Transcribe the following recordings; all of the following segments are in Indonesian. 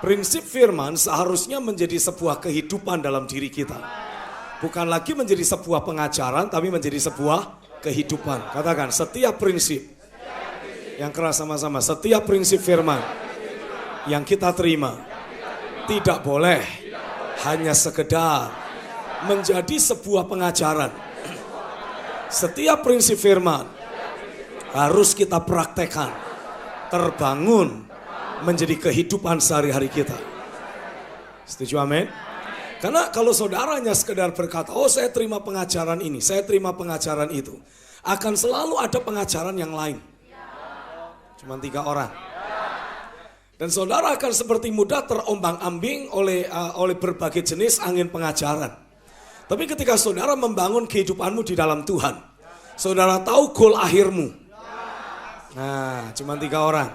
Prinsip firman seharusnya menjadi sebuah kehidupan dalam diri kita. Bukan lagi menjadi sebuah pengajaran, tapi menjadi sebuah kehidupan. Katakan, setiap prinsip. Yang keras sama-sama, setiap prinsip firman yang kita terima tidak boleh hanya sekedar menjadi sebuah pengajaran. Setiap prinsip firman harus kita praktekkan, terbangun menjadi kehidupan sehari-hari kita. Setuju, amin? Karena kalau saudara hanya sekedar berkata, oh saya terima pengajaran ini, saya terima pengajaran itu, akan selalu ada pengajaran yang lain. Cuma 3 orang. Dan saudara akan seperti mudah terombang-ambing oleh berbagai jenis angin pengajaran. Tapi ketika saudara membangun kehidupanmu di dalam Tuhan, saudara tahu goal akhirmu. Nah, cuma 3 orang.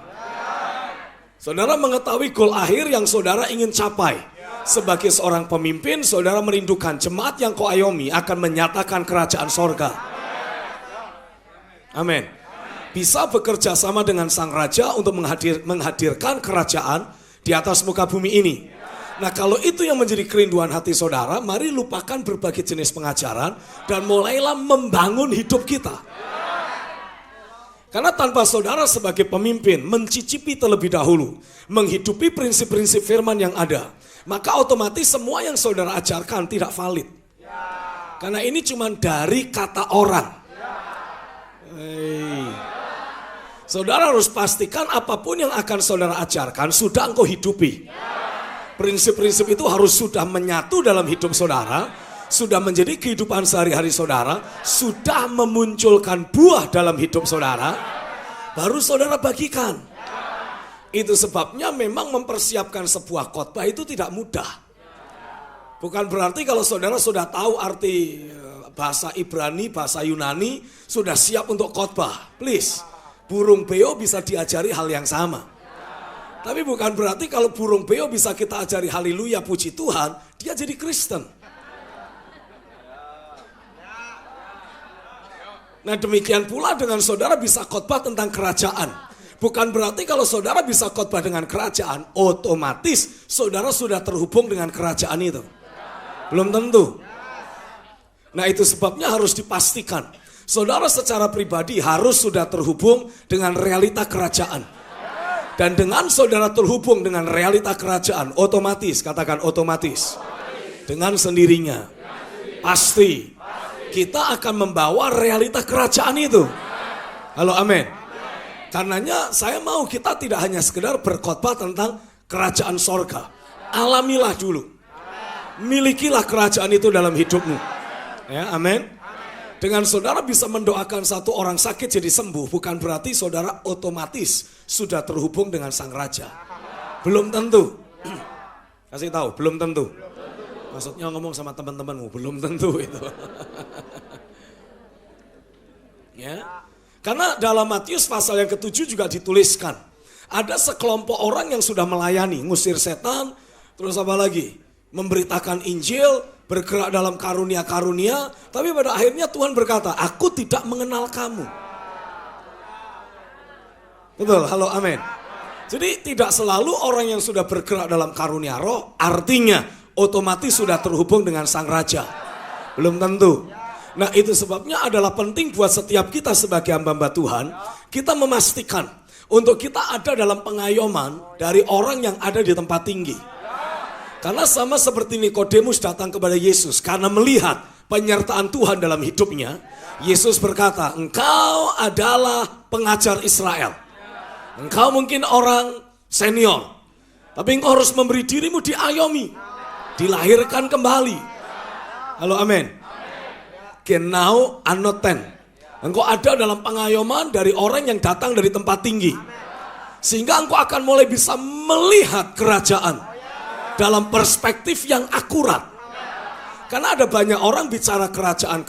Saudara mengetahui goal akhir yang saudara ingin capai. Sebagai seorang pemimpin, saudara merindukan jemaat yang kau ayomi akan menyatakan kerajaan sorga. Amin. Bisa bekerja sama dengan sang raja untuk menghadirkan kerajaan di atas muka bumi ini. Nah, kalau itu yang menjadi kerinduan hati saudara, mari lupakan berbagai jenis pengajaran dan mulailah membangun hidup kita. Karena tanpa saudara sebagai pemimpin mencicipi terlebih dahulu, menghidupi prinsip-prinsip firman yang ada, maka otomatis semua yang saudara ajarkan tidak valid. Karena ini cuma dari kata orang. Saudara harus pastikan apapun yang akan saudara ajarkan sudah engkau hidupi. Prinsip-prinsip itu harus sudah menyatu dalam hidup saudara, sudah menjadi kehidupan sehari-hari saudara, sudah memunculkan buah dalam hidup saudara, baru saudara bagikan. Itu sebabnya memang mempersiapkan sebuah khotbah itu tidak mudah. Bukan berarti kalau saudara sudah tahu arti bahasa Ibrani, bahasa Yunani, sudah siap untuk khotbah. Please. Burung beo bisa diajari hal yang sama. Tapi bukan berarti kalau burung beo bisa kita ajari haleluya puji Tuhan, dia jadi Kristen. Nah, demikian pula dengan saudara bisa khotbah tentang kerajaan. Bukan berarti kalau saudara bisa khotbah dengan kerajaan, otomatis saudara sudah terhubung dengan kerajaan itu. Belum tentu. Nah, itu sebabnya harus dipastikan. Saudara secara pribadi harus sudah terhubung dengan realita kerajaan. Dan dengan saudara terhubung dengan realita kerajaan, otomatis, katakan otomatis. Dengan sendirinya, pasti kita akan membawa realita kerajaan itu. Halo, amin. Karenanya saya mau kita tidak hanya sekedar berkhotbah tentang kerajaan sorga. Alamilah dulu. Milikilah kerajaan itu dalam hidupmu. Ya, amin. Dengan saudara bisa mendoakan satu orang sakit jadi sembuh, bukan berarti saudara otomatis sudah terhubung dengan sang raja. Belum tentu. Kasih tahu, belum tentu. Maksudnya ngomong sama teman-temanmu, belum tentu itu. Ya. Karena dalam Matius pasal yang ke-7 juga dituliskan, ada sekelompok orang yang sudah melayani, ngusir setan, terus apa lagi? Memberitakan Injil, bergerak dalam karunia-karunia, tapi pada akhirnya Tuhan berkata, aku tidak mengenal kamu. Betul, halo, amin. Jadi tidak selalu orang yang sudah bergerak dalam karunia roh, artinya otomatis sudah terhubung dengan sang raja. Belum tentu. Nah, itu sebabnya adalah penting buat setiap kita sebagai hamba-hamba Tuhan, kita memastikan untuk kita ada dalam pengayoman dari orang yang ada di tempat tinggi. Karena sama seperti Nikodemus datang kepada Yesus karena melihat penyertaan Tuhan dalam hidupnya, Yesus berkata, engkau adalah pengajar Israel. Engkau mungkin orang senior, tapi engkau harus memberi dirimu diayomi, dilahirkan kembali. Halo, amin. Genau anoten. Engkau ada dalam pengayoman dari orang yang datang dari tempat tinggi. Sehingga engkau akan mulai bisa melihat kerajaan dalam perspektif yang akurat. Karena ada banyak orang bicara kerajaan,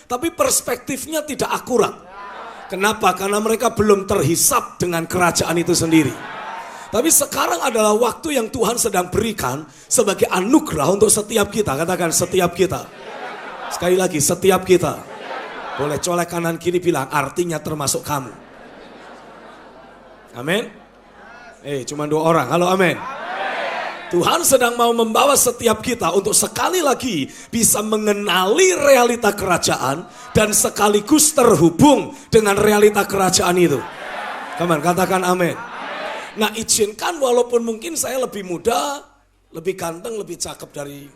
tapi perspektifnya tidak akurat. Kenapa? Karena mereka belum terhisap dengan kerajaan itu sendiri. Tapi sekarang adalah waktu yang Tuhan sedang berikan sebagai anugerah untuk setiap kita. Katakan setiap kita. Sekali lagi, setiap kita. Boleh colek kanan kiri bilang, artinya termasuk kamu. Amin. Cuma 2 orang. Halo, amin. Tuhan sedang mau membawa setiap kita untuk sekali lagi bisa mengenali realita kerajaan dan sekaligus terhubung dengan realita kerajaan itu. Teman, katakan amin. Nah, izinkan walaupun mungkin saya lebih muda, lebih ganteng, lebih cakep dari...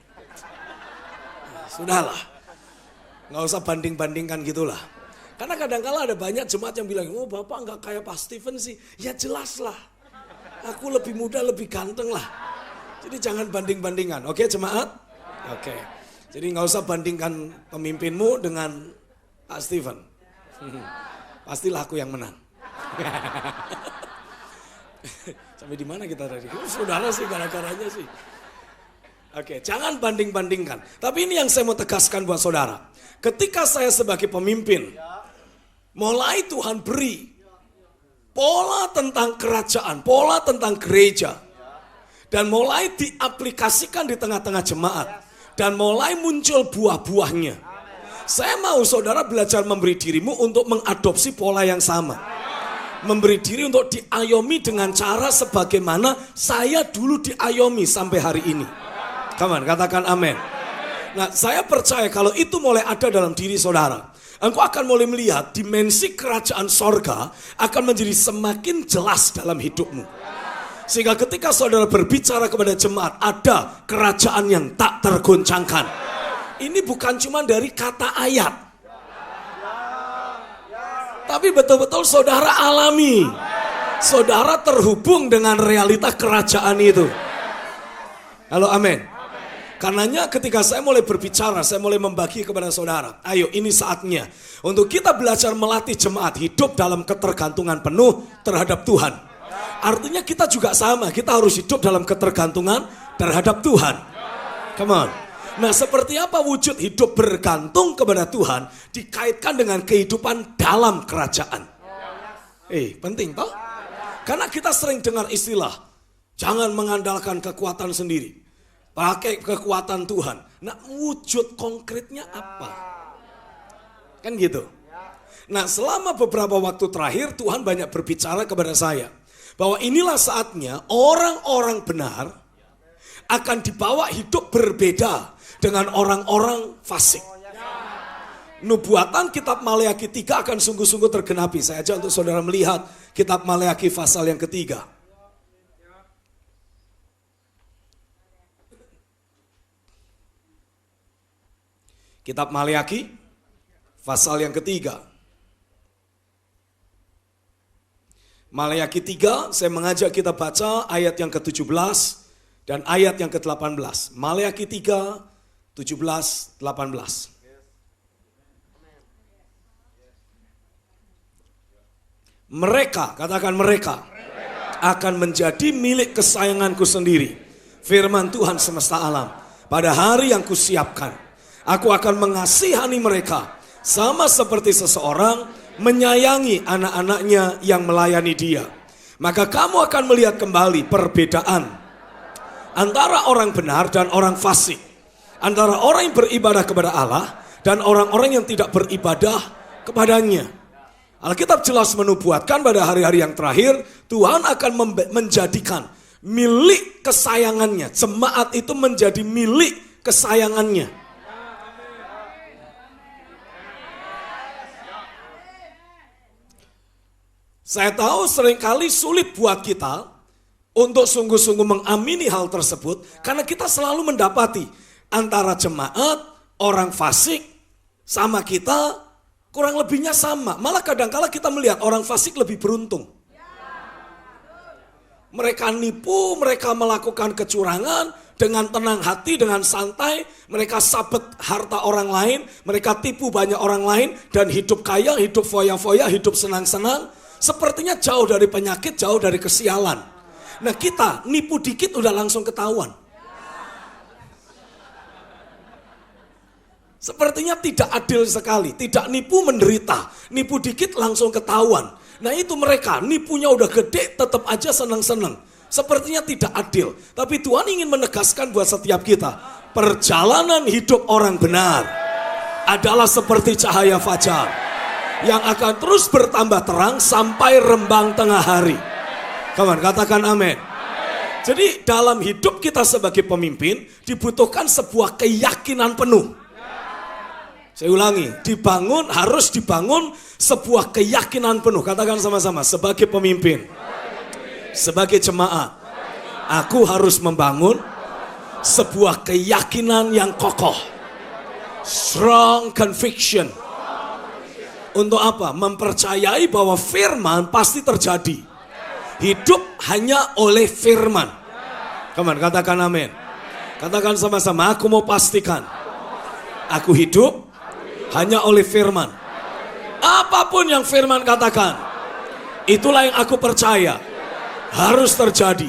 Sudahlah, nggak usah banding-bandingkan gitulah. Karena kadang-kala ada banyak jemaat yang bilang, oh Bapak nggak kayak Pak Stephen sih. Ya jelas lah, aku lebih muda, lebih ganteng lah. Jadi jangan banding-bandingkan, oke jemaat? Oke, jadi nggak usah bandingkan pemimpinmu dengan Pak Stephen. Pastilah aku yang menang. Sampai di mana kita tadi? Saudara sih gara-garanya sih. Oke, jangan banding-bandingkan. Tapi ini yang saya mau tegaskan buat saudara. Ketika saya sebagai pemimpin, mulai Tuhan beri pola tentang kerajaan, pola tentang gereja. Dan mulai diaplikasikan di tengah-tengah jemaat. Dan mulai muncul buah-buahnya. Saya mau saudara belajar memberi dirimu untuk mengadopsi pola yang sama. Memberi diri untuk diayomi dengan cara sebagaimana saya dulu diayomi sampai hari ini. Come on, katakan amin. Nah, saya percaya kalau itu mulai ada dalam diri saudara, engkau akan mulai melihat dimensi kerajaan sorga akan menjadi semakin jelas dalam hidupmu. Sehingga ketika saudara berbicara kepada jemaat, ada kerajaan yang tak tergoncangkan. Ini bukan cuma dari kata ayat, tapi betul-betul saudara alami. Saudara terhubung dengan realita kerajaan itu. Halo, amin. Karenanya ketika saya mulai berbicara, saya mulai membagi kepada saudara, ayo ini saatnya untuk kita belajar melatih jemaat hidup dalam ketergantungan penuh terhadap Tuhan. Artinya kita juga sama, kita harus hidup dalam ketergantungan terhadap Tuhan. Come on. Nah, seperti apa wujud hidup bergantung kepada Tuhan dikaitkan dengan kehidupan dalam kerajaan. Penting toh? Karena kita sering dengar istilah, jangan mengandalkan kekuatan sendiri, pakai kekuatan Tuhan. Nah, wujud konkretnya apa? Kan gitu. Nah, selama beberapa waktu terakhir Tuhan banyak berbicara kepada saya bahwa inilah saatnya orang-orang benar akan dibawa hidup berbeda dengan orang-orang fasik. Nubuatan kitab Maleakhi 3 akan sungguh-sungguh tergenapi. Saya ajak untuk saudara melihat kitab Maleakhi pasal yang ketiga. Kitab Maleakhi pasal yang ketiga. Maleakhi 3, saya mengajak kita baca ayat yang ke-17 dan ayat yang ke-18. Maleakhi 3, 17, 18. Mereka, katakan mereka, akan menjadi milik kesayanganku sendiri. Firman Tuhan semesta alam. Pada hari yang kusiapkan, aku akan mengasihani mereka sama seperti seseorang menyayangi anak-anaknya yang melayani dia. Maka kamu akan melihat kembali perbedaan antara orang benar dan orang fasik, antara orang yang beribadah kepada Allah dan orang-orang yang tidak beribadah kepadanya. Alkitab jelas menubuatkan pada hari-hari yang terakhir Tuhan akan menjadikan milik kesayangannya. Jemaat itu menjadi milik kesayangannya. Saya tahu seringkali sulit buat kita untuk sungguh-sungguh mengamini hal tersebut karena kita selalu mendapati antara jemaat, orang fasik sama kita kurang lebihnya sama. Malah kadang-kala kita melihat orang fasik lebih beruntung. Mereka nipu, mereka melakukan kecurangan dengan tenang hati, dengan santai. Mereka sabet harta orang lain, mereka tipu banyak orang lain dan hidup kaya, hidup foya-foya, hidup senang-senang. Sepertinya jauh dari penyakit, jauh dari kesialan. Nah, kita nipu dikit udah langsung ketahuan. Sepertinya tidak adil sekali. Tidak nipu menderita, nipu dikit langsung ketahuan. Nah, itu mereka nipunya udah gede tetap aja senang-senang. Sepertinya tidak adil. Tapi Tuhan ingin menegaskan buat setiap kita, perjalanan hidup orang benar adalah seperti cahaya fajar yang akan terus bertambah terang sampai rembang tengah hari. Come on, katakan amin. Jadi dalam hidup kita sebagai pemimpin dibutuhkan sebuah keyakinan penuh. Saya ulangi, harus dibangun sebuah keyakinan penuh. Katakan sama-sama, sebagai pemimpin, sebagai jemaat, aku harus membangun sebuah keyakinan yang kokoh. Strong conviction. Untuk apa? Mempercayai bahwa firman pasti terjadi. Hidup hanya oleh firman. Come on, katakan amin. Katakan sama-sama, aku mau pastikan aku hidup hanya oleh firman. Apapun yang firman katakan, itulah yang aku percaya harus terjadi,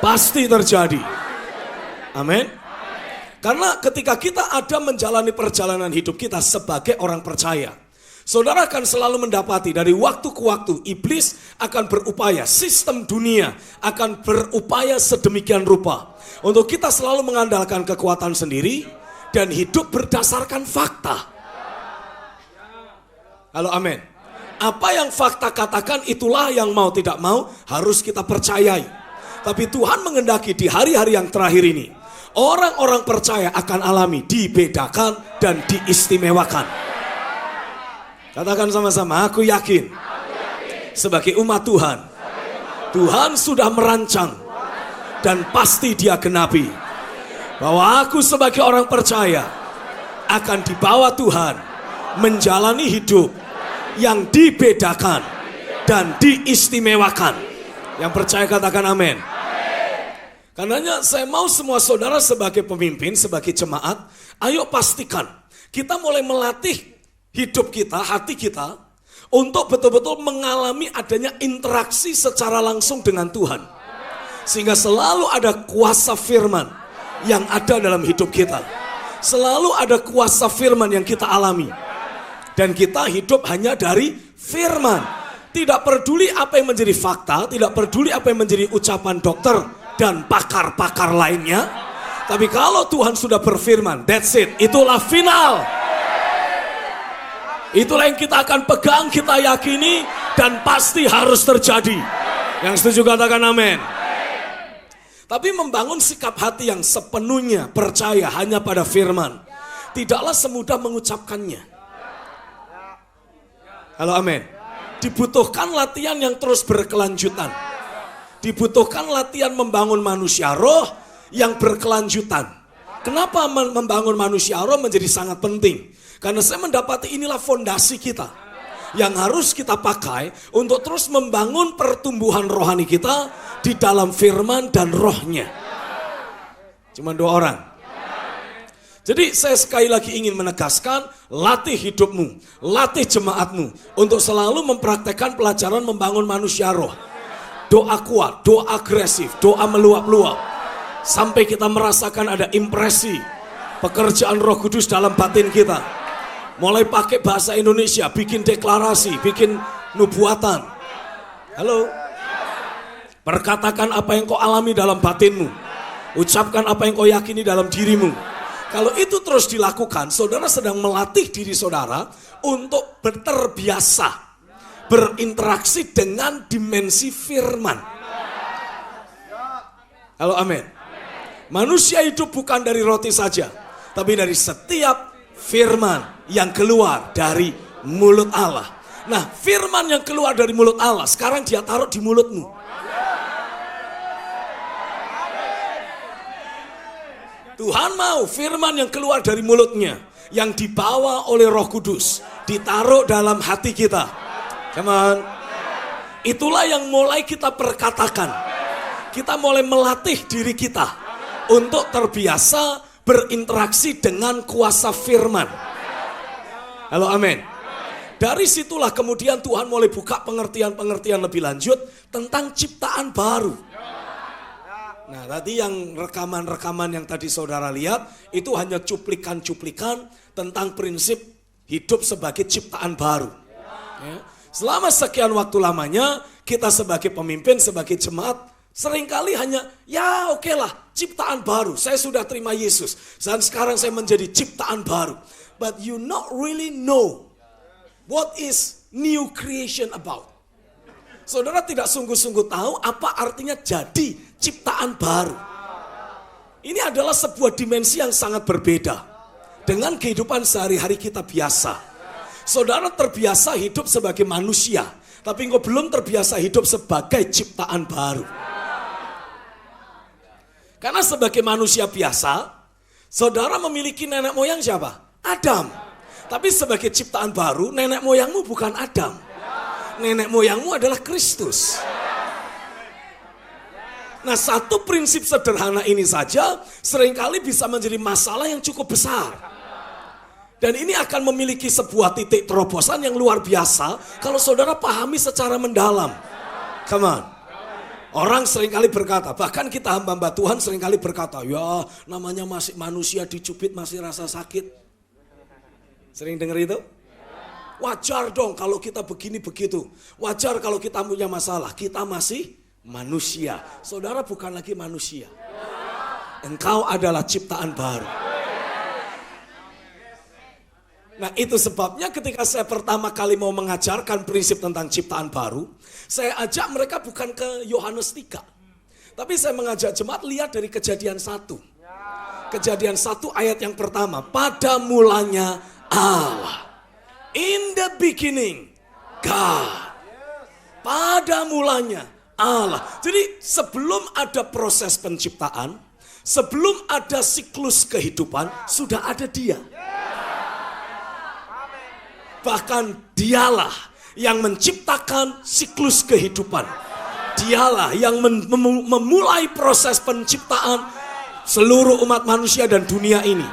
pasti terjadi. Amin. Karena ketika kita ada menjalani perjalanan hidup kita sebagai orang percaya, saudara akan selalu mendapati dari waktu ke waktu iblis akan berupaya, sistem dunia akan berupaya sedemikian rupa untuk kita selalu mengandalkan kekuatan sendiri dan hidup berdasarkan fakta. Halo, amin. Apa yang fakta katakan itulah yang mau tidak mau harus kita percayai. Tapi Tuhan mengendaki di hari-hari yang terakhir ini, orang-orang percaya akan alami dibedakan dan diistimewakan. Katakan sama-sama, aku yakin sebagai umat Tuhan, Tuhan sudah merancang dan pasti Dia genapi bahwa aku sebagai orang percaya akan dibawa Tuhan menjalani hidup yang dibedakan dan diistimewakan. Yang percaya katakan amin. Karenanya saya mau semua saudara sebagai pemimpin, sebagai jemaat, ayo pastikan kita mulai melatih hidup kita, hati kita, untuk betul-betul mengalami adanya interaksi secara langsung dengan Tuhan. Sehingga selalu ada kuasa firman yang ada dalam hidup kita. Selalu ada kuasa firman yang kita alami. Dan kita hidup hanya dari firman. Tidak peduli apa yang menjadi fakta, tidak peduli apa yang menjadi ucapan dokter dan pakar-pakar lainnya. Tapi kalau Tuhan sudah berfirman, that's it, itulah final. Itulah yang kita akan pegang, kita yakini, dan pasti harus terjadi. Yang setuju katakan amin. Tapi membangun sikap hati yang sepenuhnya percaya hanya pada firman, tidaklah semudah mengucapkannya. Halo, amin. Dibutuhkan latihan yang terus berkelanjutan. Dibutuhkan latihan membangun manusia roh yang berkelanjutan. Kenapa membangun manusia roh menjadi sangat penting? Karena saya mendapati inilah fondasi kita yang harus kita pakai untuk terus membangun pertumbuhan rohani kita di dalam firman dan rohnya. Cuma 2 orang. Jadi saya sekali lagi ingin menegaskan, latih hidupmu, latih jemaatmu untuk selalu mempraktekkan pelajaran membangun manusia roh. Doa kuat, doa agresif, doa meluap-luap. Sampai kita merasakan ada impresi pekerjaan Roh Kudus dalam batin kita. Mulai pakai bahasa Indonesia, bikin deklarasi, bikin nubuatan. Halo? Perkatakan apa yang kau alami dalam batinmu. Ucapkan apa yang kau yakini dalam dirimu. Kalau itu terus dilakukan, saudara sedang melatih diri saudara untuk terbiasa berinteraksi dengan dimensi firman. Halo, amin. Manusia hidup bukan dari roti saja, tapi dari setiap firman yang keluar dari mulut Allah. Nah, firman yang keluar dari mulut Allah sekarang Dia taruh di mulutmu. Tuhan mau firman yang keluar dari mulutnya, yang dibawa oleh Roh Kudus, ditaruh dalam hati kita. Come on. Itulah yang mulai kita perkatakan. Kita mulai melatih diri kita untuk terbiasa berinteraksi dengan kuasa firman. Halo, amin. Dari situlah kemudian Tuhan mulai buka pengertian-pengertian lebih lanjut tentang ciptaan baru. Nah, tadi yang rekaman-rekaman yang tadi saudara lihat, itu hanya cuplikan-cuplikan tentang prinsip hidup sebagai ciptaan baru. Ya. Selama sekian waktu lamanya, kita sebagai pemimpin, sebagai jemaat, seringkali hanya, ya oke lah, ciptaan baru. Saya sudah terima Yesus, dan sekarang saya menjadi ciptaan baru. But you not really know what is new creation about. Saudara tidak sungguh-sungguh tahu apa artinya jadi ciptaan baru. Ini adalah sebuah dimensi yang sangat berbeda dengan kehidupan sehari-hari kita biasa. Saudara terbiasa hidup sebagai manusia, tapi engkau belum terbiasa hidup sebagai ciptaan baru. Karena sebagai manusia biasa, saudara memiliki nenek moyang siapa? Adam. Tapi sebagai ciptaan baru, nenek moyangmu bukan Adam. Nenek moyangmu adalah Kristus. Nah, satu prinsip sederhana ini saja seringkali bisa menjadi masalah yang cukup besar. Dan ini akan memiliki sebuah titik terobosan yang luar biasa kalau saudara pahami secara mendalam. Come on. Orang seringkali berkata, bahkan kita hamba-hamba Tuhan seringkali berkata, ya namanya masih manusia dicubit masih rasa sakit. Sering dengar itu? Wajar dong kalau kita begini begitu. Wajar kalau kita punya masalah. Kita masih manusia. Saudara bukan lagi manusia. Engkau adalah ciptaan baru. Nah, itu sebabnya ketika saya pertama kali mau mengajarkan prinsip tentang ciptaan baru, saya ajak mereka bukan ke Yohanes 3. Tapi saya mengajak jemaat lihat dari Kejadian 1. Kejadian 1 ayat yang pertama. Pada mulanya Allah. In the beginning, God. Pada mulanya Allah. Jadi sebelum ada proses penciptaan, sebelum ada siklus kehidupan, sudah ada Dia. Bahkan Dialah yang menciptakan siklus kehidupan. Dialah yang memulai proses penciptaan seluruh umat manusia dan dunia ini.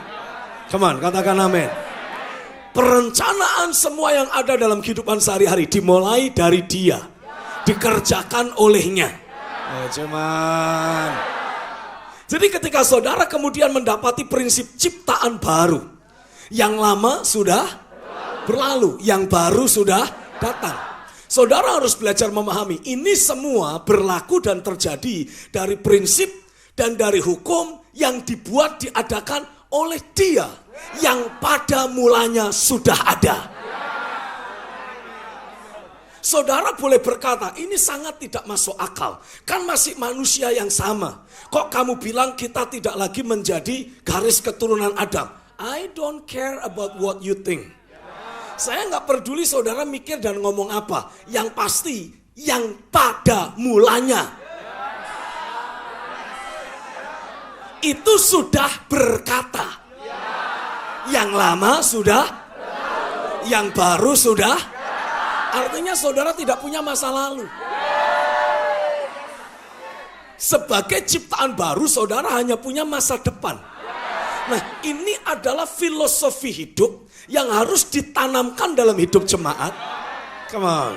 Come on, katakan amin. Perencanaan semua yang ada dalam kehidupan sehari-hari dimulai dari Dia, dikerjakan olehnya. Cuman. Jadi ketika saudara kemudian mendapati prinsip ciptaan baru, yang lama sudah berlalu, yang baru sudah datang. Saudara harus belajar memahami ini semua berlaku dan terjadi dari prinsip dan dari hukum yang dibuat diadakan oleh Dia yang pada mulanya sudah ada. Saudara boleh berkata, ini sangat tidak masuk akal. Kan masih manusia yang sama. Kok kamu bilang kita tidak lagi menjadi garis keturunan Adam? I don't care about what you think. Saya nggak peduli saudara mikir dan ngomong apa. Yang pasti, yang pada mulanya itu sudah berkata. Yang lama sudah, yang baru sudah. Artinya saudara tidak punya masa lalu. Sebagai ciptaan baru, saudara hanya punya masa depan. Nah, ini adalah filosofi hidup yang harus ditanamkan dalam hidup jemaat. Come on.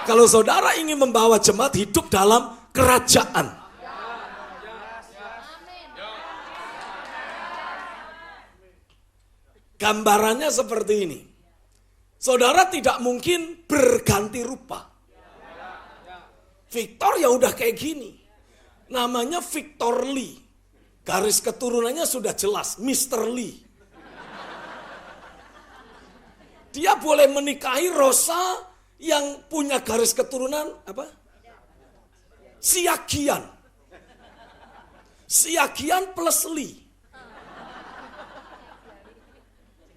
Kalau saudara ingin membawa jemaat hidup dalam kerajaan. Gambarannya seperti ini. Saudara tidak mungkin berganti rupa. Victor ya udah kayak gini. Namanya Victor Lee. Garis keturunannya sudah jelas, Mr. Lee. Dia boleh menikahi Rosa yang punya garis keturunan apa? Siagian. Siagian plus Lee.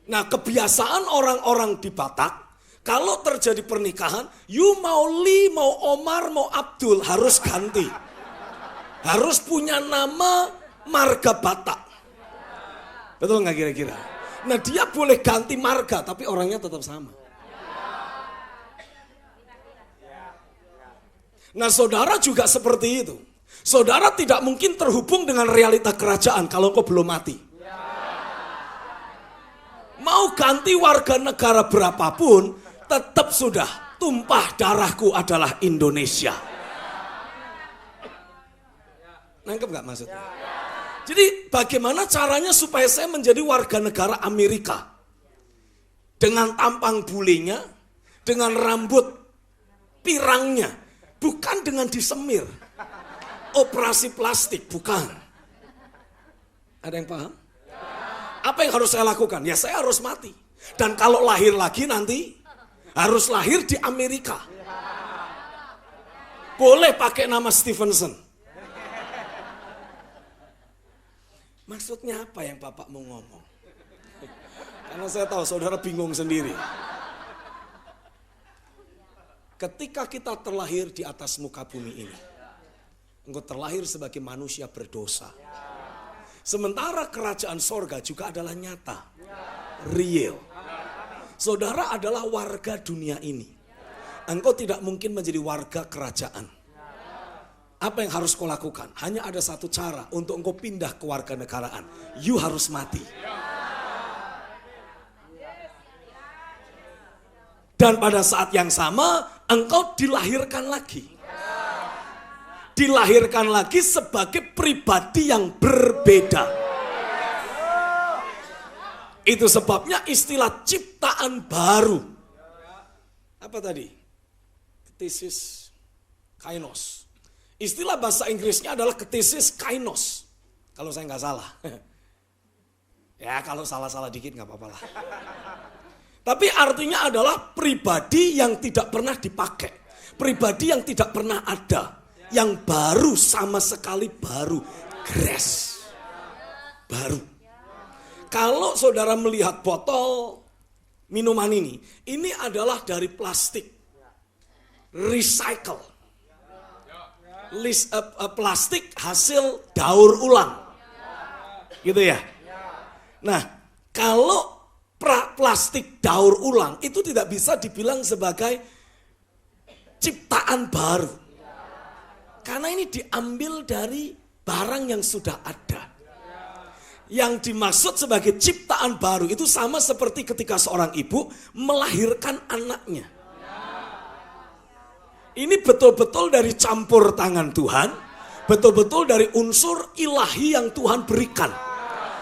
Nah, kebiasaan orang-orang di Batak, kalau terjadi pernikahan, you mau Lee, mau Omar, mau Abdul, harus ganti. Harus punya nama marga Batak. Betul nggak kira-kira? Nah, dia boleh ganti marga, tapi orangnya tetap sama. Nah, saudara juga seperti itu. Saudara tidak mungkin terhubung dengan realita kerajaan kalau kau belum mati. Mau ganti warga negara berapapun, tetap sudah tumpah darahku adalah Indonesia. Nangkep gak maksudnya? Jadi bagaimana caranya supaya saya menjadi warga negara Amerika? Dengan tampang bulenya, dengan rambut pirangnya, bukan dengan disemir. Operasi plastik, bukan. Ada yang paham? Apa yang harus saya lakukan? Ya saya harus mati. Dan kalau lahir lagi nanti, harus lahir di Amerika. Boleh pakai nama Stevenson. Maksudnya apa yang Bapak mau ngomong? Karena saya tahu saudara bingung sendiri. Ketika kita terlahir di atas muka bumi ini, engkau terlahir sebagai manusia berdosa. Sementara kerajaan sorga juga adalah nyata, real. Saudara adalah warga dunia ini. Engkau tidak mungkin menjadi warga kerajaan. Apa yang harus kau lakukan? Hanya ada satu cara untuk engkau pindah ke warga negaraan. You harus mati. Dan pada saat yang sama, engkau dilahirkan lagi. Dilahirkan lagi sebagai pribadi yang berbeda. Itu sebabnya istilah ciptaan baru. Apa tadi? Ktesis kainos. Istilah bahasa Inggrisnya adalah ktesis kainos. Kalau saya nggak salah. Ya kalau salah-salah dikit nggak apa-apa lah. Tapi artinya adalah pribadi yang tidak pernah dipakai. Pribadi yang tidak pernah ada. Yang baru, sama sekali baru. Grace. Baru. Kalau saudara melihat botol minuman ini adalah dari plastik. Recycle. Plastik hasil daur ulang. Gitu ya. Nah, kalau plastik daur ulang itu tidak bisa dibilang sebagai ciptaan baru. Karena ini diambil dari barang yang sudah ada. Yang dimaksud sebagai ciptaan baru itu sama seperti ketika seorang ibu melahirkan anaknya. Ini betul-betul dari campur tangan Tuhan, betul-betul dari unsur ilahi yang Tuhan berikan.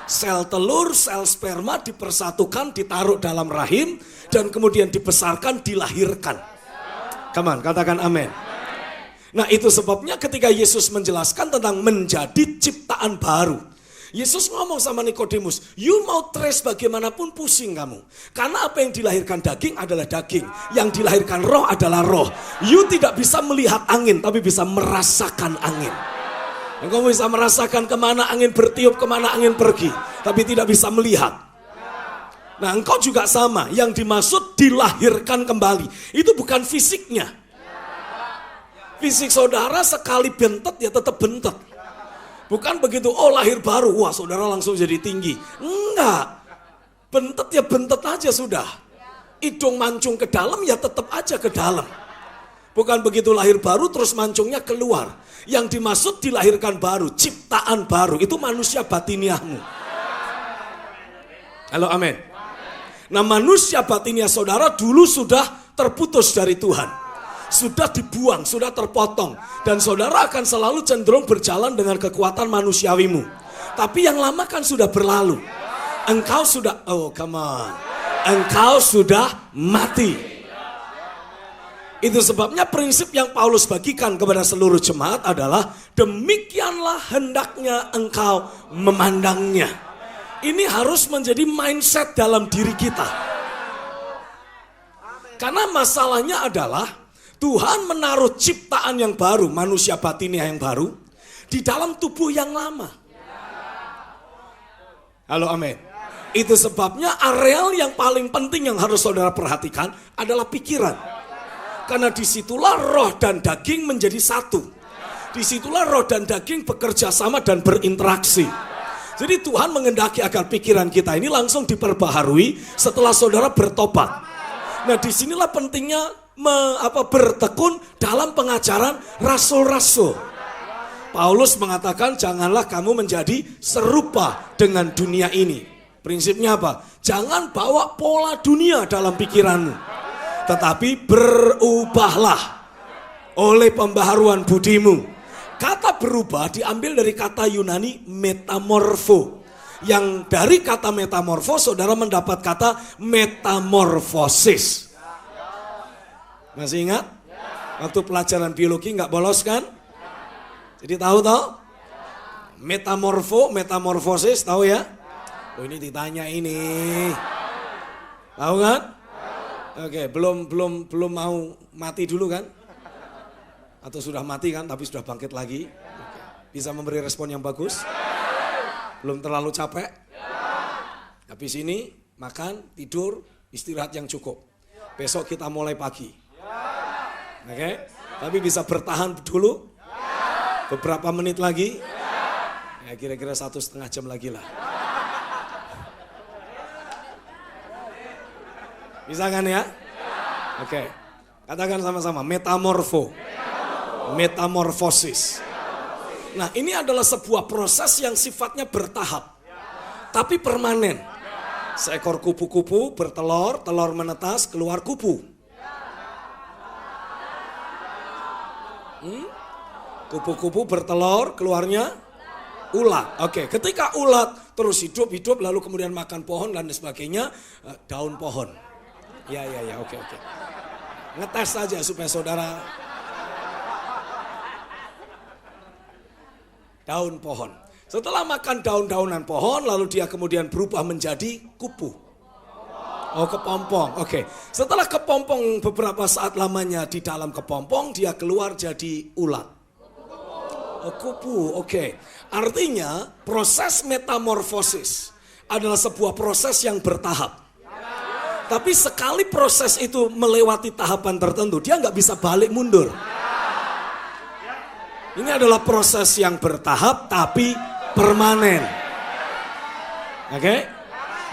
Sel telur, sel sperma dipersatukan, ditaruh dalam rahim, dan kemudian dibesarkan, dilahirkan. Come on, katakan amin. Nah itu sebabnya ketika Yesus menjelaskan tentang menjadi ciptaan baru. Yesus ngomong sama Nikodemus, you mau trace bagaimanapun pusing kamu. Karena apa yang dilahirkan daging adalah daging. Yang dilahirkan roh adalah roh. You tidak bisa melihat angin, tapi bisa merasakan angin. Engkau bisa merasakan kemana angin bertiup, kemana angin pergi. Tapi tidak bisa melihat. Nah engkau juga sama, yang dimaksud dilahirkan kembali. Itu bukan fisiknya. Fisik saudara sekali bentet ya tetap bentet. Bukan begitu, oh lahir baru, wah saudara langsung jadi tinggi. Enggak, bentet ya bentet aja sudah. Hidung mancung ke dalam ya tetap aja ke dalam. Bukan begitu lahir baru terus mancungnya keluar. Yang dimaksud dilahirkan baru, ciptaan baru, itu manusia batiniahmu. Halo amin. Nah manusia batiniah saudara dulu sudah terputus dari Tuhan. Sudah dibuang, sudah terpotong. Dan saudara akan selalu cenderung berjalan dengan kekuatan manusiawimu. Tapi yang lama kan sudah berlalu. Engkau sudah, oh come on. Engkau sudah mati. Itu sebabnya prinsip yang Paulus bagikan kepada seluruh jemaat adalah demikianlah hendaknya engkau memandangnya. Ini harus menjadi mindset dalam diri kita. Karena masalahnya adalah Tuhan menaruh ciptaan yang baru, manusia batiniah yang baru, di dalam tubuh yang lama. Halo amin. Itu sebabnya areal yang paling penting yang harus saudara perhatikan adalah pikiran. Karena disitulah roh dan daging menjadi satu. Disitulah roh dan daging bekerja sama dan berinteraksi. Jadi Tuhan mengendaki agar pikiran kita ini langsung diperbaharui setelah saudara bertobat. Nah disinilah pentingnya bertekun dalam pengajaran rasul-rasul. Paulus mengatakan janganlah kamu menjadi serupa dengan dunia ini. Prinsipnya apa? Jangan bawa pola dunia dalam pikiranmu. Tetapi berubahlah oleh pembaharuan budimu. Kata berubah diambil dari kata Yunani metamorfo. Yang dari kata metamorfo saudara mendapat kata metamorfosis. Masih ingat? Waktu pelajaran biologi nggak bolos kan? Jadi tahu toh? Metamorfosis tahu ya? Oh ini ditanya ini. Tahu kan? Oke, belum mau mati dulu kan? Atau sudah mati kan tapi sudah bangkit lagi? Bisa memberi respon yang bagus? Belum terlalu capek? Habis ini makan, tidur, istirahat yang cukup. Besok kita mulai pagi. Oke? Tapi bisa bertahan dulu? Beberapa menit lagi? Ya kira-kira 1,5 jam lagi lah. Bisa kan ya? Oke. Katakan sama-sama, metamorfosis. Nah, ini adalah sebuah proses yang sifatnya bertahap, tapi permanen. Seekor kupu-kupu bertelur, telur menetas, keluar kupu. Kupu-kupu bertelur, keluarnya ulat. Oke, ketika ulat terus hidup, lalu kemudian makan pohon dan sebagainya, daun pohon. Ya, oke. Ngetes saja supaya saudara. Daun pohon. Setelah makan daun-daunan pohon, lalu dia kemudian berubah menjadi kupu. Oh, kepompong. Oke. Setelah kepompong beberapa saat lamanya di dalam kepompong, dia keluar jadi ulat. Oh, kupu. Oke. Artinya proses metamorfosis adalah sebuah proses yang bertahap. Tapi sekali proses itu melewati tahapan tertentu, dia nggak bisa balik mundur. Ini adalah proses yang bertahap tapi permanen. Oke?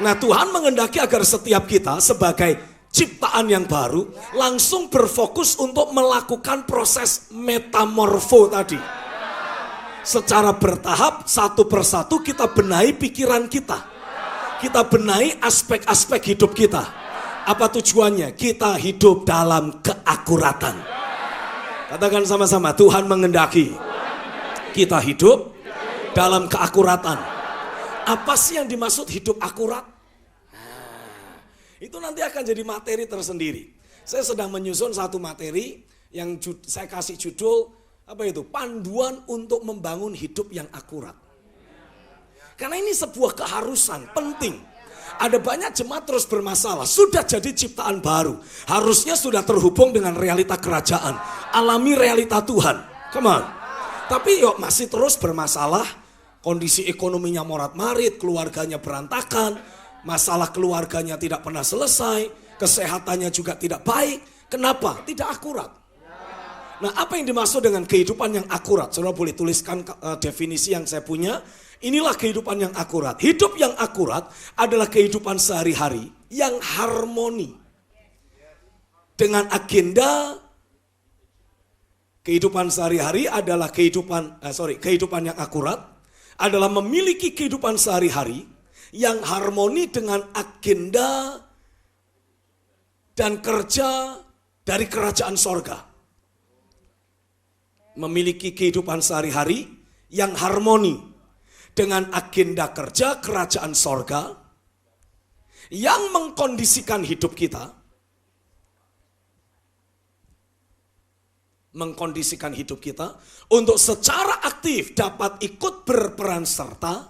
Nah, Tuhan menghendaki agar setiap kita sebagai ciptaan yang baru langsung berfokus untuk melakukan proses metamorfo tadi. Secara bertahap, satu persatu kita benahi pikiran kita. Kita benahi aspek-aspek hidup kita. Apa tujuannya? Kita hidup dalam keakuratan. Katakan sama-sama, Tuhan menghendaki kita hidup dalam keakuratan. Apa sih yang dimaksud hidup akurat? Itu nanti akan jadi materi tersendiri. Saya sedang menyusun satu materi yang saya kasih judul, apa itu? Panduan untuk membangun hidup yang akurat. Karena ini sebuah keharusan, penting. Ada banyak jemaat terus bermasalah, sudah jadi ciptaan baru. Harusnya sudah terhubung dengan realita kerajaan, alami realita Tuhan. Come on. Tapi yuk masih terus bermasalah, kondisi ekonominya morat-marit, keluarganya berantakan, masalah keluarganya tidak pernah selesai, kesehatannya juga tidak baik. Kenapa? Tidak akurat. Nah, apa yang dimaksud dengan kehidupan yang akurat? Saudara boleh tuliskan definisi yang saya punya. Inilah kehidupan yang akurat. Hidup yang akurat adalah kehidupan sehari-hari yang harmoni dengan agenda. Kehidupan sehari-hari adalah kehidupan yang akurat adalah memiliki kehidupan sehari-hari yang harmoni dengan agenda dan kerja dari kerajaan sorga. Memiliki kehidupan sehari-hari yang harmoni dengan agenda kerja kerajaan sorga yang mengkondisikan hidup kita, untuk secara aktif dapat ikut berperan serta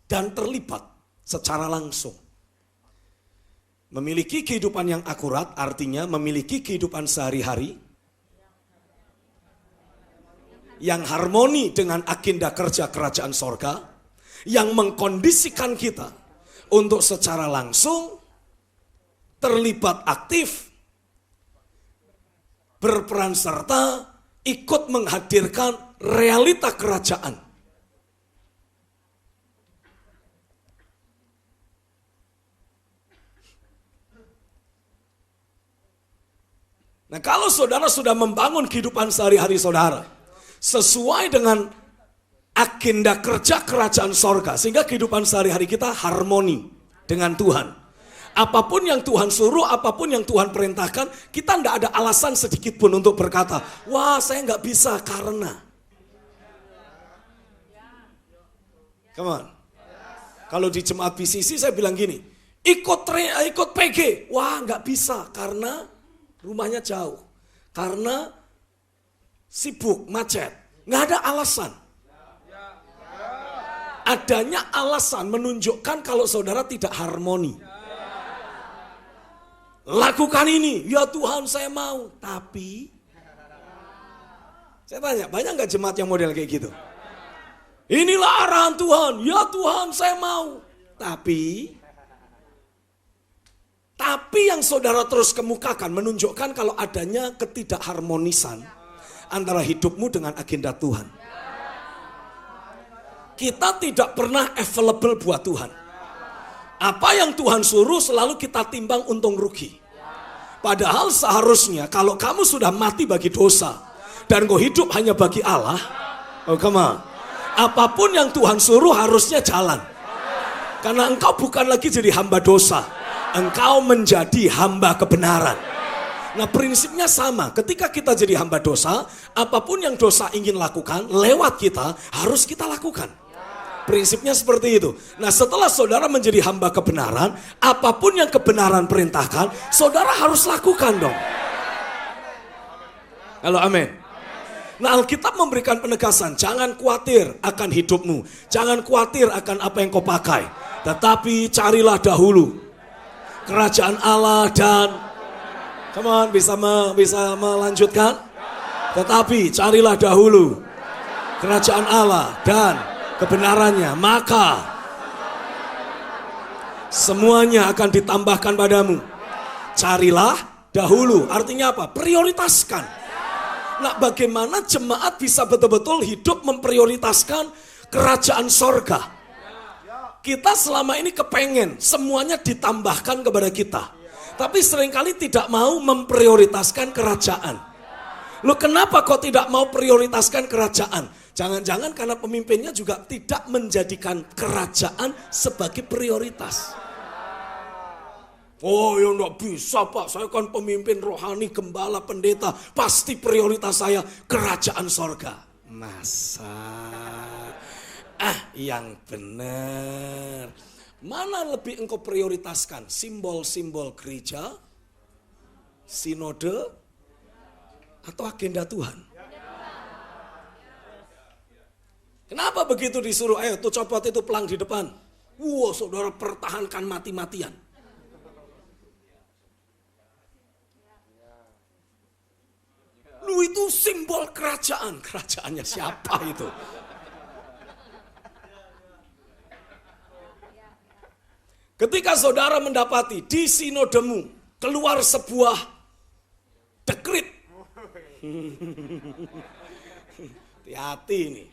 dan terlibat secara langsung. Memiliki kehidupan yang akurat artinya memiliki kehidupan sehari-hari yang harmoni dengan agenda kerja kerajaan sorga, yang mengkondisikan kita untuk secara langsung terlibat aktif, berperan serta, ikut menghadirkan realita kerajaan. Nah, kalau saudara sudah membangun kehidupan sehari-hari saudara sesuai dengan agenda kerja kerajaan sorga, sehingga kehidupan sehari-hari kita harmoni dengan Tuhan. Apapun yang Tuhan suruh, apapun yang Tuhan perintahkan, kita tidak ada alasan sedikit pun untuk berkata, wah saya nggak bisa karena. Come on. Kalau di jemaat BCC saya bilang gini, ikut PG, wah nggak bisa karena rumahnya jauh, karena sibuk, macet. Nggak ada alasan. Adanya alasan menunjukkan kalau saudara tidak harmoni. Lakukan ini, ya Tuhan saya mau. Tapi Saya tanya, banyak nggak jemaat yang model kayak gitu? Inilah arahan Tuhan, ya Tuhan saya mau. Tapi yang saudara terus kemukakan menunjukkan kalau adanya ketidakharmonisan antara hidupmu dengan agenda Tuhan. Kita tidak pernah available buat Tuhan. Apa yang Tuhan suruh selalu kita timbang untung rugi. Padahal seharusnya kalau kamu sudah mati bagi dosa dan kau hidup hanya bagi Allah, oh come on, apapun yang Tuhan suruh harusnya jalan. Karena engkau bukan lagi jadi hamba dosa, engkau menjadi hamba kebenaran. Nah prinsipnya sama, ketika kita jadi hamba dosa, apapun yang dosa ingin lakukan lewat kita harus kita lakukan. Prinsipnya seperti itu. Nah setelah saudara menjadi hamba kebenaran, apapun yang kebenaran perintahkan, saudara harus lakukan dong. Halo amin. Nah Alkitab memberikan penegasan, jangan khawatir akan hidupmu, jangan khawatir akan apa yang kau pakai, tetapi carilah dahulu kerajaan Allah dan, come on, bisa melanjutkan? Tetapi carilah dahulu kerajaan Allah dan kebenarannya, maka semuanya akan ditambahkan padamu. Carilah dahulu, artinya apa? Prioritaskan. Nah bagaimana jemaat bisa betul-betul hidup memprioritaskan kerajaan sorga? Kita selama ini kepengen semuanya ditambahkan kepada kita. Tapi seringkali tidak mau memprioritaskan kerajaan. Loh kenapa kok tidak mau prioritaskan kerajaan? Jangan-jangan karena pemimpinnya juga tidak menjadikan kerajaan sebagai prioritas. Oh ya enggak bisa Pak, saya kan pemimpin rohani, gembala, pendeta. Pasti prioritas saya kerajaan sorga. Masa? Yang benar. Mana lebih engkau prioritaskan? Simbol-simbol gereja, sinode, atau agenda Tuhan? Kenapa begitu disuruh, ayo tuh copot itu pelang di depan. Wow, saudara pertahankan mati-matian. Lu itu simbol kerajaan. Kerajaannya siapa itu? Ketika saudara mendapati di sinodemu keluar sebuah dekrit. Hati-hati ini.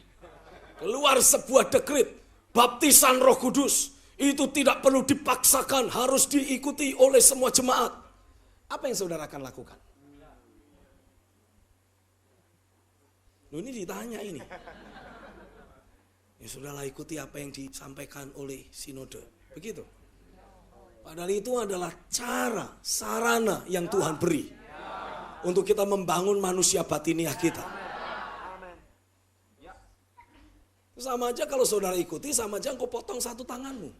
Keluar sebuah dekrit. Baptisan Roh Kudus. Itu tidak perlu dipaksakan. Harus diikuti oleh semua jemaat. Apa yang saudara akan lakukan? Ini ditanya ini. Ya sudahlah ikuti apa yang disampaikan oleh sinode. Begitu. Padahal itu adalah cara, sarana yang Tuhan beri. Untuk kita membangun manusia batiniah kita. Sama aja kalau saudara ikuti, sama aja engkau potong satu tanganmu.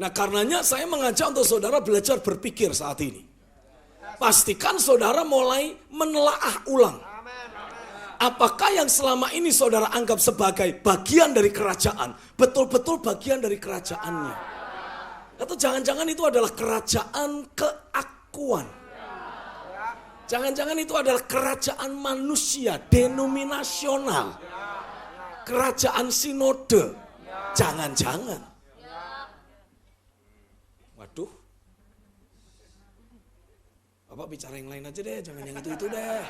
Nah karenanya saya mengajak untuk saudara belajar berpikir saat ini. Pastikan saudara mulai menelaah ulang. Apakah yang selama ini saudara anggap sebagai bagian dari kerajaan, betul-betul bagian dari kerajaannya? Atau jangan-jangan itu adalah kerajaan keakuan. Jangan-jangan itu adalah kerajaan manusia, denominasional. Kerajaan sinode. Jangan-jangan. Waduh. Bapak bicara yang lain aja deh, jangan yang itu-itu deh.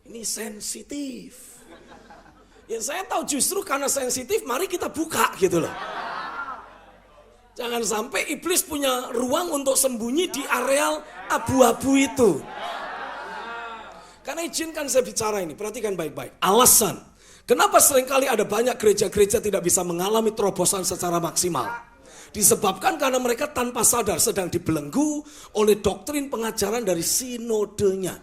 Ini sensitif. Ya saya tahu justru karena sensitif, mari kita buka gitu loh. Jangan sampai iblis punya ruang untuk sembunyi di areal abu-abu itu. Karena izinkan saya bicara ini, perhatikan baik-baik. Alasan, kenapa seringkali ada banyak gereja-gereja tidak bisa mengalami terobosan secara maksimal. Disebabkan karena mereka tanpa sadar sedang dibelenggu oleh doktrin pengajaran dari sinodenya.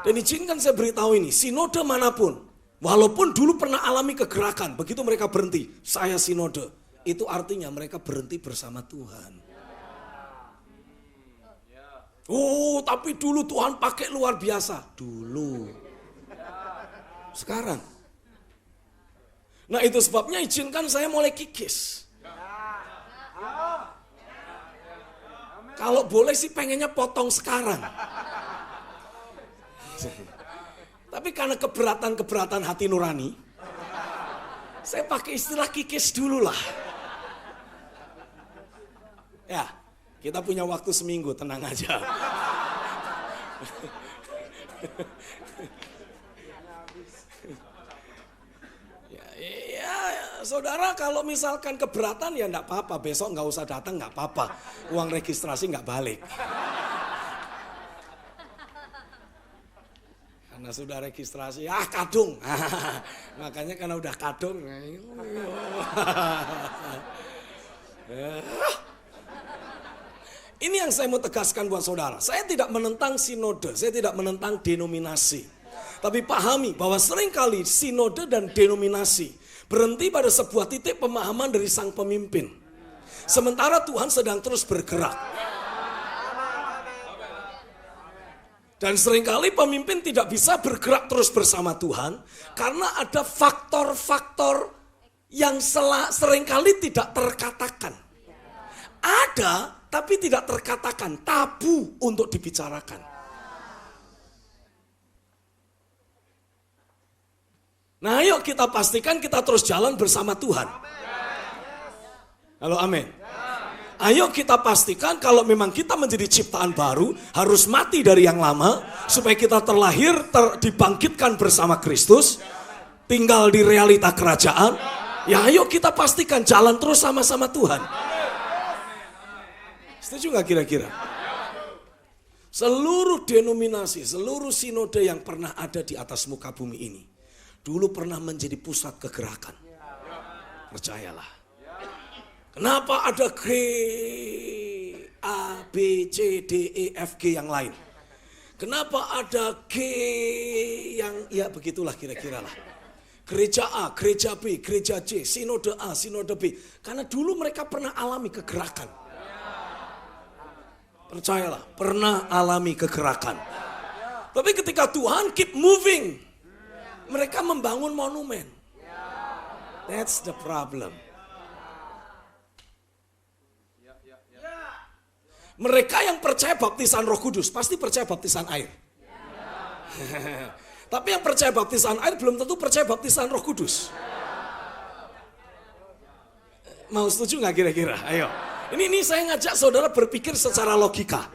Dan izinkan saya beritahu ini, sinode manapun, walaupun dulu pernah alami kegerakan, begitu mereka berhenti, saya sinode, itu artinya mereka berhenti bersama Tuhan. Oh, tapi dulu Tuhan pakai luar biasa. Dulu. Sekarang. Nah itu sebabnya izinkan saya mulai kikis. Kalau boleh sih pengennya potong sekarang. Tapi karena keberatan hati nurani, saya pakai istilah kikis dulu lah. Ya, kita punya waktu seminggu, tenang aja. Ya, saudara kalau misalkan keberatan ya enggak apa-apa, besok nggak usah datang nggak apa-apa. Uang registrasi nggak balik. Karena sudah registrasi, kadung. Makanya karena udah kadung. Ini yang saya mau tegaskan buat saudara. Saya tidak menentang sinode, saya tidak menentang denominasi. Tapi pahami bahwa seringkali sinode dan denominasi berhenti pada sebuah titik pemahaman dari sang pemimpin. Sementara Tuhan sedang terus bergerak. Dan seringkali pemimpin tidak bisa bergerak terus bersama Tuhan karena ada faktor-faktor yang seringkali tidak terkatakan. Ada tapi tidak terkatakan, tabu untuk dibicarakan. Nah, ayo kita pastikan kita terus jalan bersama Tuhan. Halo, amin. Ayo kita pastikan kalau memang kita menjadi ciptaan baru, harus mati dari yang lama, supaya kita terlahir, dibangkitkan bersama Kristus, tinggal di realita kerajaan. Ya ayo kita pastikan jalan terus sama-sama Tuhan. Setuju gak kira-kira? Seluruh denominasi, seluruh sinode yang pernah ada di atas muka bumi ini, dulu pernah menjadi pusat kegerakan. Percayalah. Kenapa ada G, A, B, C, D, E, F, G yang lain? Kenapa ada G yang, ya begitulah kira-kira lah. Gereja A, gereja B, gereja C, sinode A, sinode B. Karena dulu mereka pernah alami kegerakan. Percayalah, pernah alami kegerakan. Tapi ketika Tuhan keep moving, mereka membangun monumen. That's the problem. Mereka yang percaya baptisan Roh Kudus pasti percaya baptisan air. Tapi yang percaya baptisan air belum tentu percaya baptisan Roh Kudus. Mau setuju nggak kira-kira? Ayo. Ini saya ngajak saudara berpikir secara logika.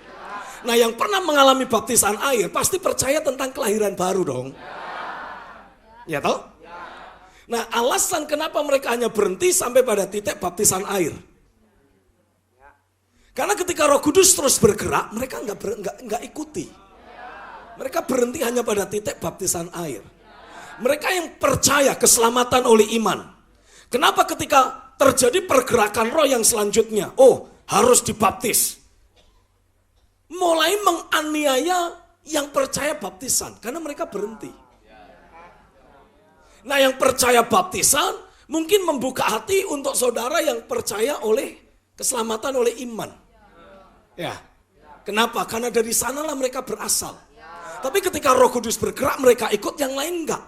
Nah, yang pernah mengalami baptisan air pasti percaya tentang kelahiran baru dong. Ya toh? Nah, alasan kenapa mereka hanya berhenti sampai pada titik baptisan air. Karena ketika Roh Kudus terus bergerak, mereka nggak ikuti. Mereka berhenti hanya pada titik baptisan air. Mereka yang percaya keselamatan oleh iman. Kenapa ketika terjadi pergerakan roh yang selanjutnya, harus dibaptis. Mulai menganiaya yang percaya baptisan, karena mereka berhenti. Nah, yang percaya baptisan mungkin membuka hati untuk saudara yang percaya oleh keselamatan oleh iman. Ya. Kenapa? Karena dari sanalah mereka berasal. Tapi ketika Roh Kudus bergerak, mereka ikut, yang lain enggak.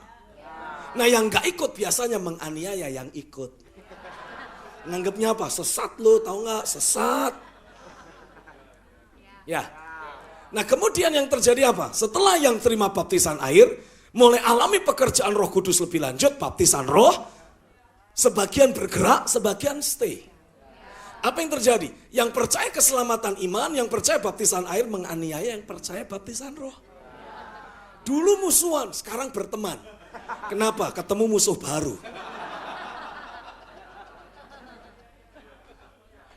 Nah, yang enggak ikut biasanya menganiaya yang ikut. Nganggapnya apa? Sesat lo, tahu enggak? Sesat. Ya. Nah, kemudian yang terjadi apa? Setelah yang terima baptisan air, mulai alami pekerjaan Roh Kudus lebih lanjut, baptisan roh, sebagian bergerak, sebagian stay. Apa yang terjadi? Yang percaya keselamatan iman, yang percaya baptisan air menganiaya yang percaya baptisan roh. Dulu musuhan, sekarang berteman. Kenapa? Ketemu musuh baru.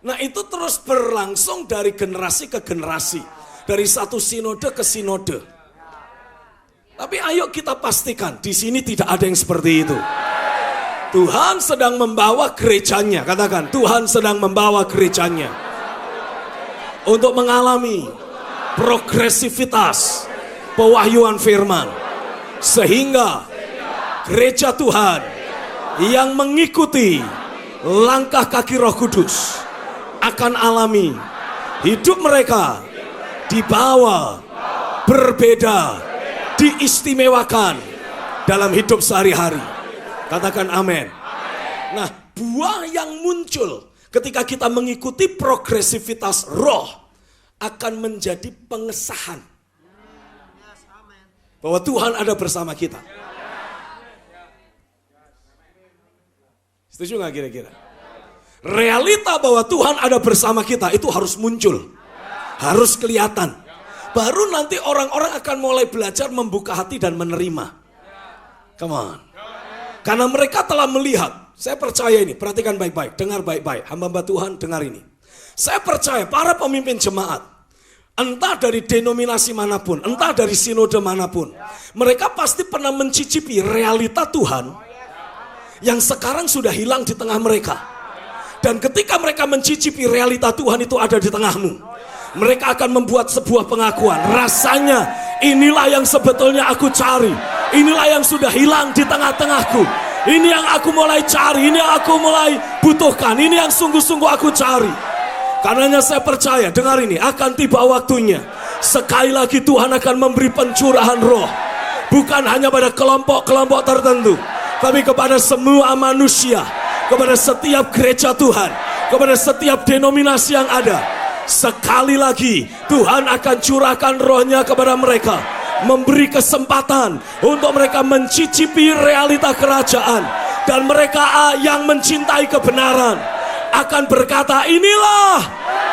Nah, itu terus berlangsung dari generasi ke generasi. Dari satu sinode ke sinode. Tapi ayo kita pastikan, di sini tidak ada yang seperti itu. Tuhan sedang membawa gerejanya, katakan, Tuhan sedang membawa gerejanya untuk mengalami progresivitas pewahyuan firman. Sehingga gereja Tuhan yang mengikuti langkah kaki Roh Kudus akan alami hidup mereka dibawa, berbeda, diistimewakan dalam hidup sehari-hari. Katakan amin. Nah, buah yang muncul ketika kita mengikuti progresivitas roh akan menjadi pengesahan bahwa Tuhan ada bersama kita. Setuju gak kira-kira? Realita bahwa Tuhan ada bersama kita itu harus muncul. Harus kelihatan. Baru nanti orang-orang akan mulai belajar membuka hati dan menerima. Come on. Karena mereka telah melihat. Saya percaya ini, perhatikan baik-baik, dengar baik-baik. Hamba-hamba Tuhan dengar ini. Saya percaya para pemimpin jemaat, entah dari denominasi manapun, entah dari sinode manapun, mereka pasti pernah mencicipi realita Tuhan yang sekarang sudah hilang di tengah mereka. Dan ketika mereka mencicipi realita Tuhan itu ada di tengahmu, mereka akan membuat sebuah pengakuan. Rasanya inilah yang sebetulnya aku cari. Inilah yang sudah hilang di tengah-tengahku. Ini yang aku mulai cari, ini yang aku mulai butuhkan, ini yang sungguh-sungguh aku cari. Karenanya saya percaya, dengar ini, akan tiba waktunya. Sekali lagi Tuhan akan memberi pencurahan roh. Bukan hanya pada kelompok-kelompok tertentu, tapi kepada semua manusia, kepada setiap gereja Tuhan, kepada setiap denominasi yang ada. Sekali lagi Tuhan akan curahkan rohnya kepada mereka, memberi kesempatan untuk mereka mencicipi realita kerajaan. Dan mereka yang mencintai kebenaran akan berkata, inilah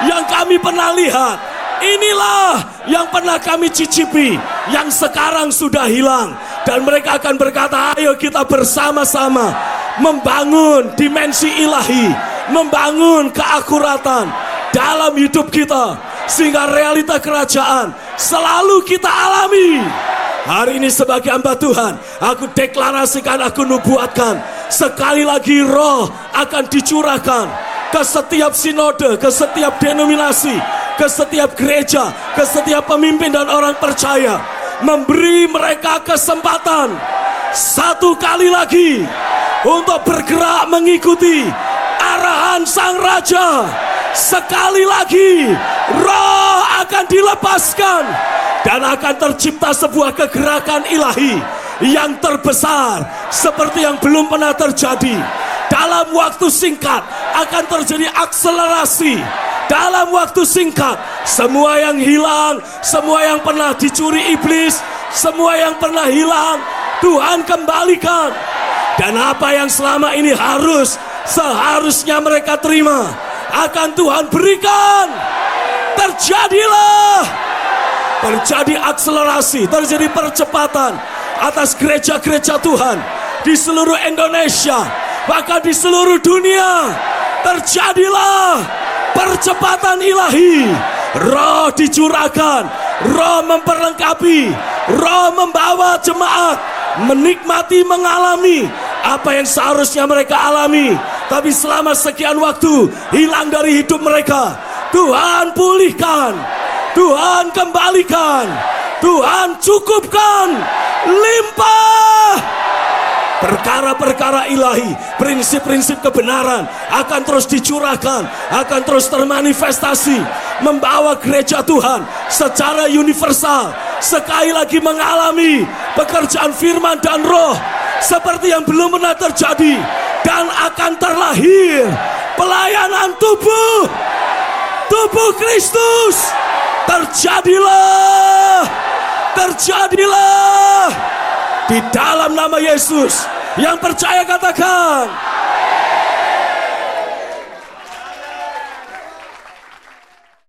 yang kami pernah lihat, inilah yang pernah kami cicipi, yang sekarang sudah hilang. Dan mereka akan berkata, ayo kita bersama-sama membangun dimensi ilahi, membangun keakuratan dalam hidup kita, sehingga realita kerajaan selalu kita alami. Hari ini sebagai hamba Tuhan, aku deklarasikan, aku nubuatkan, sekali lagi roh akan dicurahkan ke setiap sinode, ke setiap denominasi, ke setiap gereja, ke setiap pemimpin dan orang percaya, memberi mereka kesempatan satu kali lagi untuk bergerak mengikuti arahan Sang Raja. Sekali lagi roh akan dilepaskan dan akan tercipta sebuah kegerakan ilahi yang terbesar seperti yang belum pernah terjadi. Dalam waktu singkat akan terjadi akselerasi. Dalam waktu singkat semua yang hilang, semua yang pernah dicuri iblis, semua yang pernah hilang, Tuhan kembalikan. Dan apa yang selama ini seharusnya mereka terima, akan Tuhan berikan. Terjadilah, terjadi akselerasi, terjadi percepatan atas gereja-gereja Tuhan di seluruh Indonesia, bahkan di seluruh dunia. Terjadilah percepatan ilahi. Roh dicurahkan, roh memperlengkapi, roh membawa jemaat menikmati, mengalami apa yang seharusnya mereka alami, tapi selama sekian waktu hilang dari hidup mereka. Tuhan pulihkan, Tuhan kembalikan, Tuhan cukupkan, limpah. Perkara-perkara ilahi, prinsip-prinsip kebenaran akan terus dicurahkan, akan terus termanifestasi, membawa gereja Tuhan secara universal sekali lagi mengalami pekerjaan firman dan roh seperti yang belum pernah terjadi. Dan akan terlahir pelayanan tubuh Kristus. Terjadilah di dalam nama Yesus. Yang percaya katakan